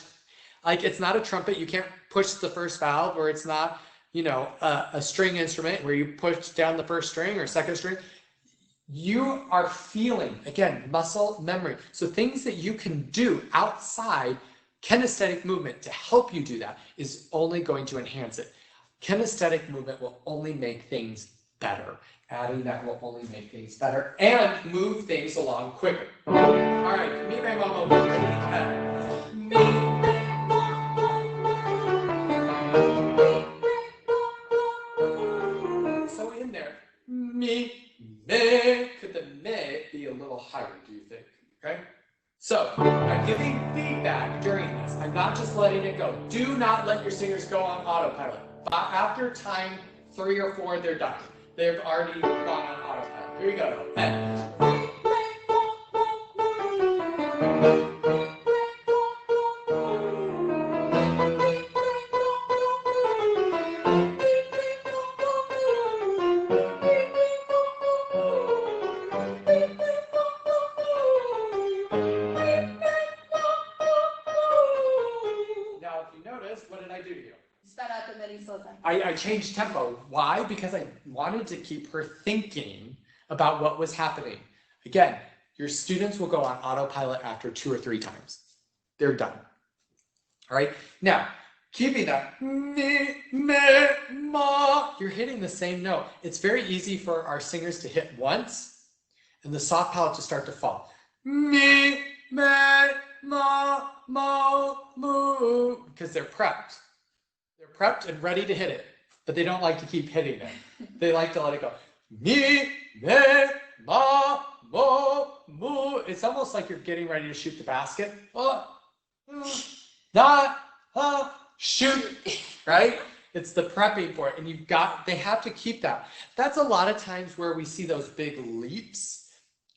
Like, it's not a trumpet. You can't push the first valve, or it's not, you know, a string instrument where you push down the first string or second string. You are feeling, again, muscle memory. So things that you can do outside kinesthetic movement to help you do that is only going to enhance it. Kinesthetic movement will only make things better. Adding that will only make things better and move things along quicker. All right, mi, me, ma, mo, mu. So in there, mi, me. Could the me be a little higher, do you think? Okay? So I'm giving feedback during this. I'm not just letting it go. Do not let your singers go on autopilot. After time 3 or 4, they're done. They've already gone on autopilot. Here we go. And now, if you notice, what did I do to you?
Sped up and then he slowed down.
I changed tempo. Why? Because I wanted to keep her thinking about what was happening. Again, your students will go on autopilot after 2 or 3 times. They're done. All right. Now, keeping that me, ma, you're hitting the same note. It's very easy for our singers to hit once and the soft palate to start to fall. Me, me, ma, mo, moo, because they're prepped. They're prepped and ready to hit it, but they don't like to keep hitting it. They like to let it go. Me, me, ma, mo, moo. It's almost like you're getting ready to shoot the basket. Shoot, right? It's the prepping for it, and they have to keep that. That's a lot of times where we see those big leaps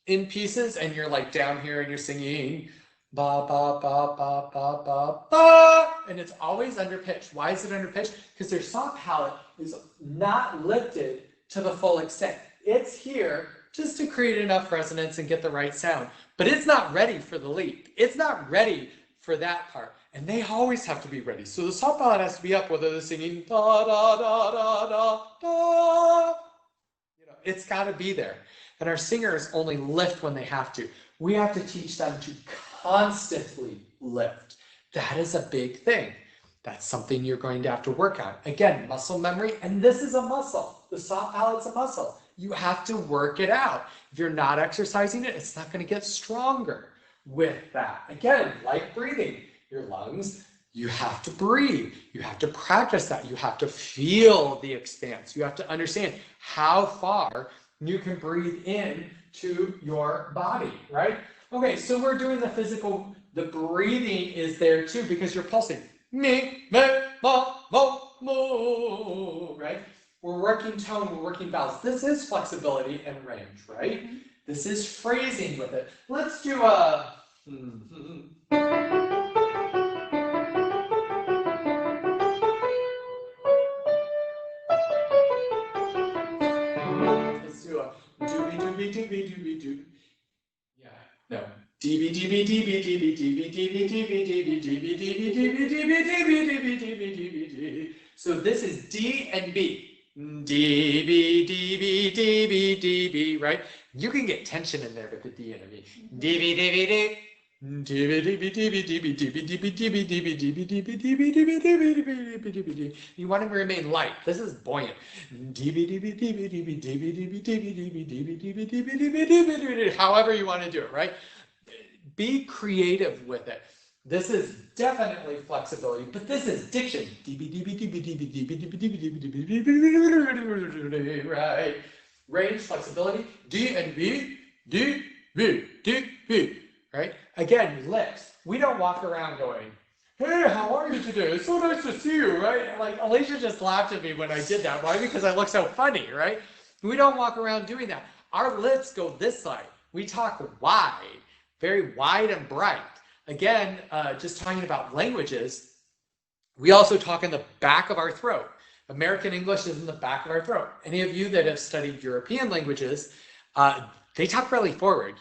in pieces, and you're like down here and you're singing ba ba ba ba ba ba ba, and it's always under pitch. Why is it under pitch? Because their soft palate is not lifted to the full extent. It's here just to create enough resonance and get the right sound, but it's not ready for the leap. It's not ready for that part, and they always have to be ready. So the soft palate has to be up, whether they're singing da da da da da da. It's got to be there, and our singers only lift when they have to. We have to teach them to constantly lift. That is a big thing. That's something you're going to have to work on. Again, muscle memory, and this is a muscle. The soft palate's a muscle. You have to work it out. If you're not exercising it, it's not going to get stronger with that. Again, like breathing, your lungs, you have to breathe. You have to practice that. You have to feel the expanse. You have to understand how far you can breathe in to your body, right? Okay, so we're doing the physical, the breathing is there too because you're pulsing. Me, me, ma, mo, mo, right? We're working tone, we're working vowels. This is flexibility and range, right? Mm-hmm. This is phrasing with it. Let's do a... Let's do a doobie doobie doobie doobie doobie. Yeah, no. Doobie doobie doobie doobie doobie doobie doobie doobie doobie doobie doobie doobie doobie doobie doobie doobie. So this is D and B. D, B, D, B, D, B, D, B, right? You can get tension in there with the D and the B. D, B, D, B, D. D, B, D, B, D, B, D, B, D, B, D, B, D, B, D, B, D, B, D, B, D, B, D, B, D, B, D, B, D, B, D. You want to remain light. This is buoyant. D, B, D, B, D, B, D, B, D, B, D, B, D, B, D, B, D, B, D, B, D, B, D, B, D, B, D, however you want to do it, right? Be creative with it. This is definitely flexibility, but this is diction. Right. Range, flexibility, D and B, D, B, D, B. Right? Again, lips. We don't walk around going, hey, how are you today? It's so nice to see you, right? Like, Alicia just laughed at me when I did that. Why? Because I look so funny, right? We don't walk around doing that. Our lips go this side. We talk wide, very wide and bright. Again, just talking about languages, we also talk in the back of our throat. American English is in the back of our throat. Any of you that have studied European languages, they talk really forward.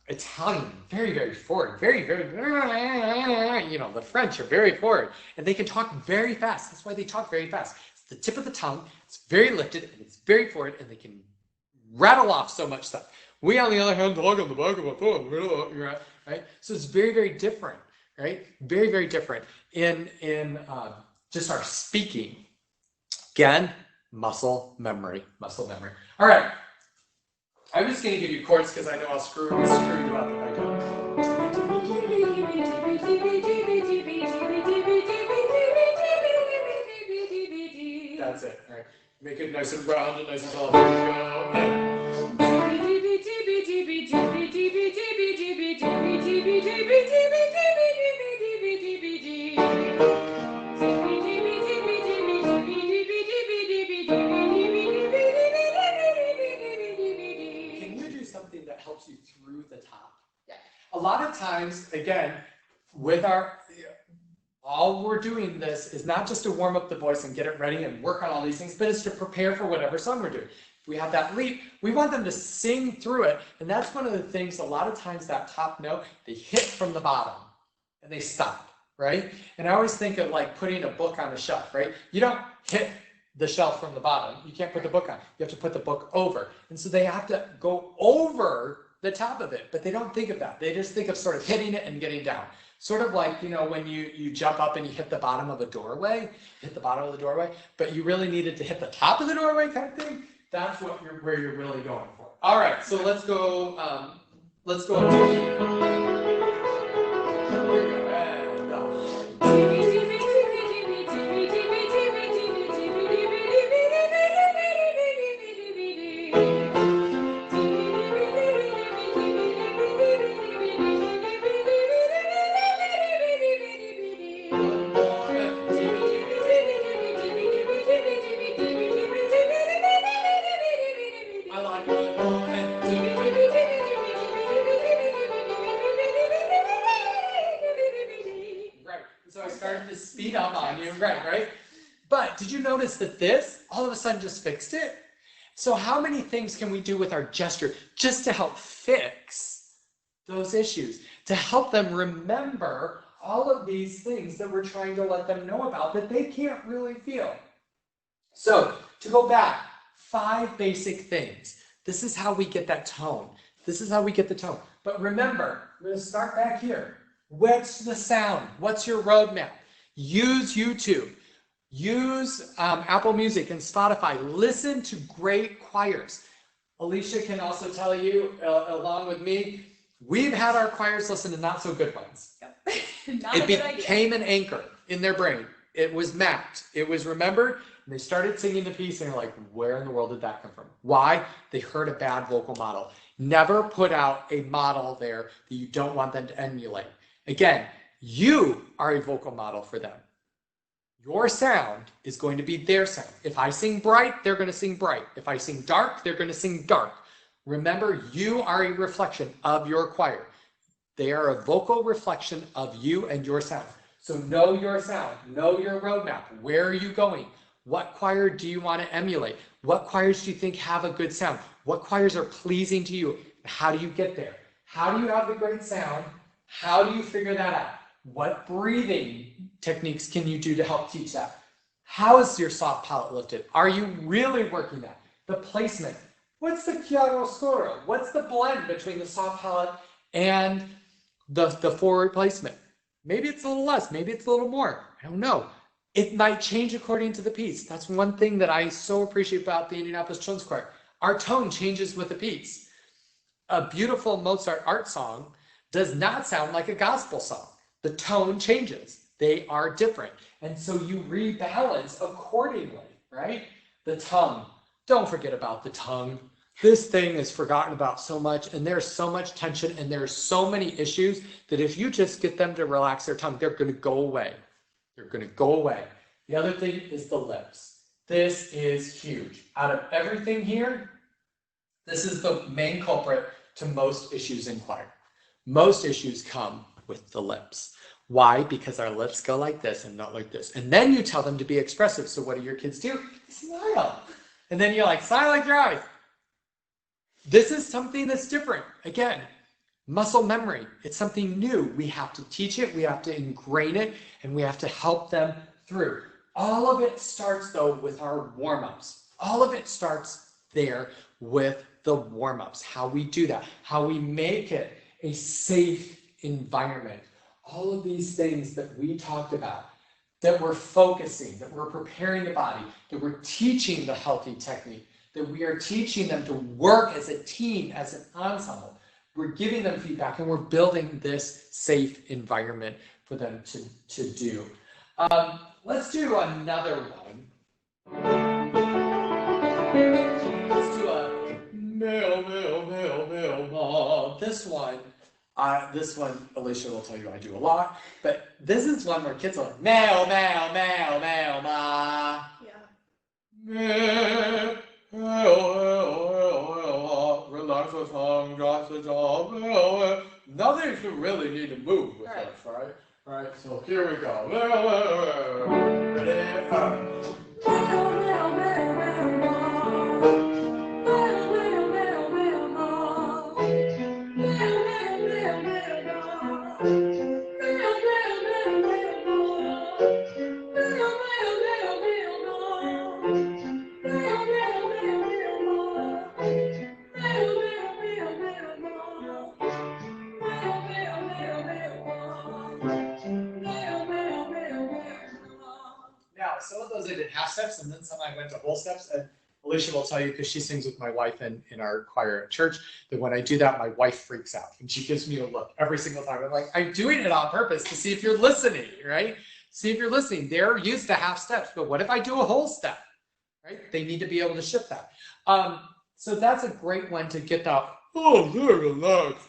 Italian, very, very forward. Very, very, the French are very forward. And they can talk very fast. That's why they talk very fast. It's the tip of the tongue. It's very lifted, and it's very forward, and they can rattle off so much stuff. We, on the other hand, talk on the back of our throat. Right? So it's very, very different, right? Very, very different in just our speaking. Again, muscle memory. All right. I'm just going to give you chords because I know I'll screw you up if I don't. That's it. All right. Make it nice and round and nice and tall. Here we go. Can you do something that helps you through the top? Yeah. A lot of times, again, with all we're doing this is not just to warm up the voice and get it ready and work on all these things, but it's to prepare for whatever song we're doing. If we have that leap, we want them to sing through it. And that's one of the things, a lot of times that top note, they hit from the bottom and they stop, right? And I always think of like putting a book on a shelf, right? You don't hit the shelf from the bottom. You can't put the book on. You have to put the book over. And so they have to go over the top of it, but they don't think of that. They just think of sort of hitting it and getting down. Sort of like, when you jump up and you hit the bottom of a doorway, but you really needed to hit the top of the doorway kind of thing. That's where you're really going for. All right, so let's go. Let's go. So I started to speed up on you, right? But did you notice that this all of a sudden just fixed it? So how many things can we do with our gesture just to help fix those issues, to help them remember all of these things that we're trying to let them know about that they can't really feel? So to go back, 5 basic things. This is how we get that tone. This is how we get the tone. But remember, we're going to start back here. What's the sound? What's your roadmap? Use YouTube. Use Apple Music and Spotify. Listen to great choirs. Alicia can also tell you, along with me, we've had our choirs listen to not so good ones.
Yep.
It became an anchor in their brain. It was mapped. It was remembered. And they started singing the piece and you're like, where in the world did that come from? Why? They heard a bad vocal model. Never put out a model there that you don't want them to emulate. Again, you are a vocal model for them. Your sound is going to be their sound. If I sing bright, they're going to sing bright. If I sing dark, they're going to sing dark. Remember, you are a reflection of your choir. They are a vocal reflection of you and your sound. So know your sound, know your roadmap. Where are you going? What choir do you want to emulate? What choirs do you think have a good sound? What choirs are pleasing to you? How do you get there? How do you have the great sound? How do you figure that out? What breathing techniques can you do to help teach that? How is your soft palate lifted? Are you really working that? The placement. What's the chiaroscuro? What's the blend between the soft palate and the forward placement? Maybe it's a little less, maybe it's a little more. I don't know. It might change according to the piece. That's one thing that I so appreciate about the Indianapolis Children's Choir. Our tone changes with the piece. A beautiful Mozart art song does not sound like a gospel song. The tone changes. They are different. And so you rebalance accordingly, right? The tongue. Don't forget about the tongue. This thing is forgotten about so much, and there's so much tension, and there's so many issues that if you just get them to relax their tongue, they're going to go away. They're going to go away. The other thing is the lips. This is huge. Out of everything here, this is the main culprit to most issues in choir. Most issues come with the lips. Why? Because our lips go like this and not like this. And then you tell them to be expressive. So what do your kids do? They smile. And then you're like, smile like your eyes. This is something that's different. Again, muscle memory. It's something new. We have to teach it. We have to ingrain it. And we have to help them through. All of it starts, though, with our warm-ups. All of it starts there with the warm-ups. How we do that. How we make it a safe environment. All of these things that we talked about, that we're focusing, that we're preparing the body, that we're teaching the healthy technique, that we are teaching them to work as a team, as an ensemble. We're giving them feedback and we're building this safe environment for them to do. Let's do another one. Let's do a mill, mill, mill, mill, ma. This one, This one, Alicia will tell you I do a lot, but this is one where kids are like, meow, meow, meow, meow, ma. Yeah. Relax the tongue, drop the jaw. Nothing should really need to move with us, right? All right, so here we go. Now, some of those I did half steps, and then some I went to whole steps. And Alicia will tell you, because she sings with my wife in our choir at church, that when I do that, my wife freaks out. And she gives me a look every single time. I'm like, I'm doing it on purpose to see if you're listening, right? See if you're listening. They're used to half steps, but what if I do a whole step, right? They need to be able to shift that. So that's a great one to get that, relax.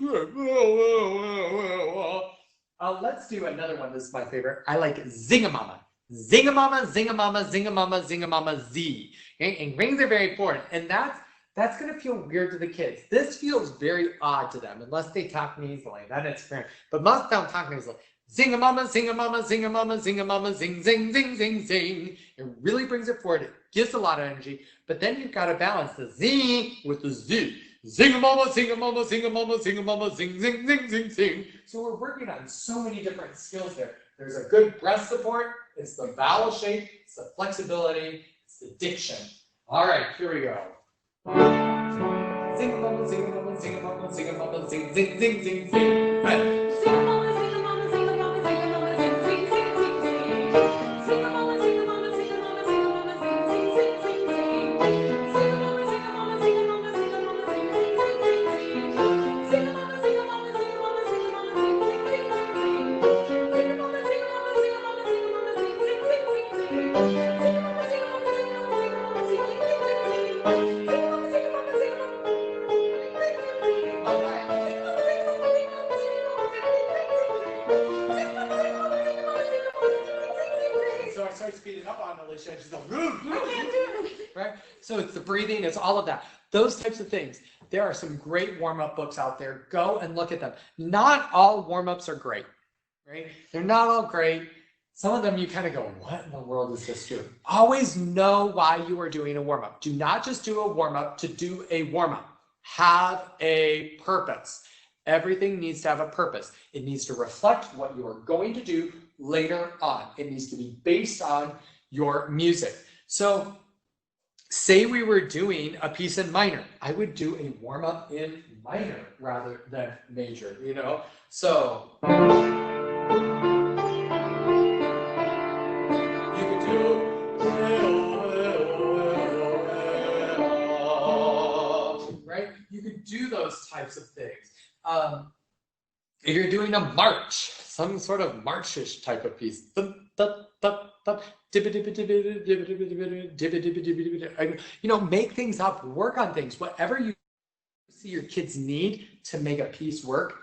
Let's do another one. This is my favorite. I like Zingamama. Zingamama, Zingamama, Zingamama, Zingamama, Z. Okay? And rings are very important. And that's going to feel weird to the kids. This feels very odd to them, unless they talk nasally. Then it's fair. But most don't talk nasally. Zingamama, Zingamama, Zingamama, Zingamama, Zing, Zing, Zing, Zing, Zing. It really brings it forward. It gives a lot of energy. But then you've got to balance the Z with the Z. Zingamama, Zingamama, Zingamama, Zingamama, Zing, Zing, Zing, Zing, Zing. So we're working on so many different skills there. There's a good breath support. It's the vowel shape. It's the flexibility. It's the diction. All right, here we go. Zingamama, Zingamama, Zingamama, Zingamama, Zing, Zing, Zing, Zing, Zing. Right. Speeding up on Alicia. She's like, right? So it's the breathing, it's all of that. Those types of things. There are some great warm-up books out there. Go and look at them. Not all warm-ups are great, right? They're not all great. Some of them you kind of go, what in the world is this doing? Always know why you are doing a warm-up. Do not just do a warm-up to do a warm-up. Have a purpose. Everything needs to have a purpose. It needs to reflect what you are going to do later on. It needs to be based on your music. So say we were doing a piece in minor. I would do a warm-up in minor rather than major, you know? So you could do, right? You could do those types of things. If you're doing a march, some sort of marchish type of piece, you know, make things up, work on things, whatever you see your kids need to make a piece work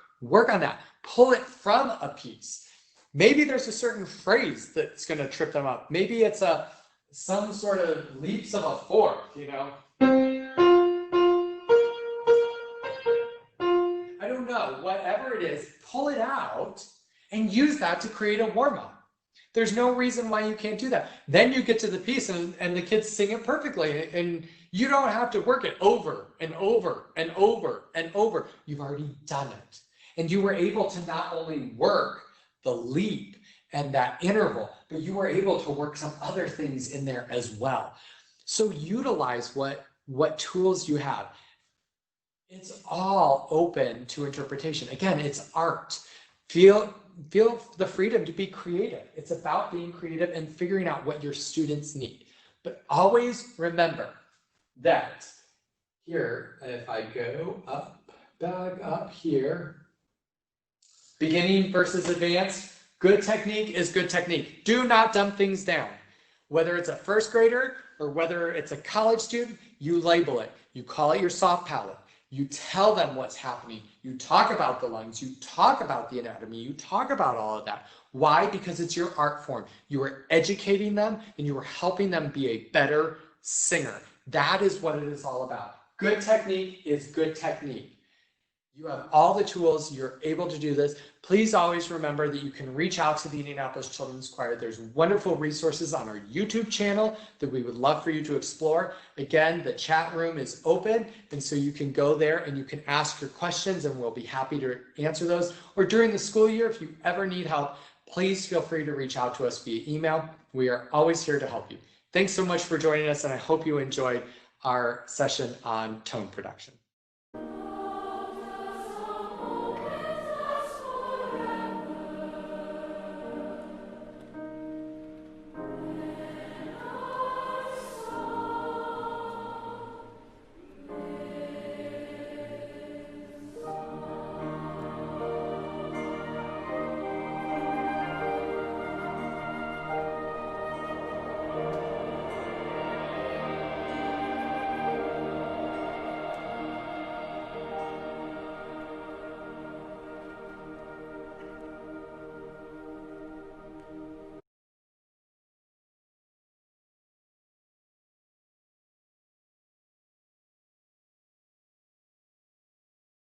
on that, pull it from a piece. Maybe there's a certain phrase that's going to trip them up. Maybe it's some sort of leaps of a fork, you know. I don't know, whatever it is, pull it out and use that to create a warm-up. There's no reason why you can't do that. Then you get to the piece and the kids sing it perfectly, and you don't have to work it over and over and over and over. You've already done it. And you were able to not only work the leap and that interval, but you were able to work some other things in there as well. So utilize what tools you have. It's all open to interpretation. Again, it's art. Feel the freedom to be creative. It's about being creative and figuring out what your students need. But always remember that here, if I go up, back up here, beginning versus advanced, good technique is good technique. Do not dumb things down. Whether it's a first grader or whether it's a college student, you label it. You call it your soft palette. You tell them what's happening. You talk about the lungs. You talk about the anatomy. You talk about all of that. Why? Because it's your art form. You are educating them and you are helping them be a better singer. That is what it is all about. Good technique is good technique. You have all the tools, you're able to do this. Please always remember that you can reach out to the Indianapolis Children's Choir. There's wonderful resources on our YouTube channel that we would love for you to explore. Again, the chat room is open, and so you can go there and you can ask your questions and we'll be happy to answer those. Or during the school year, if you ever need help, please feel free to reach out to us via email. We are always here to help you. Thanks so much for joining us, and I hope you enjoyed our session on tone production.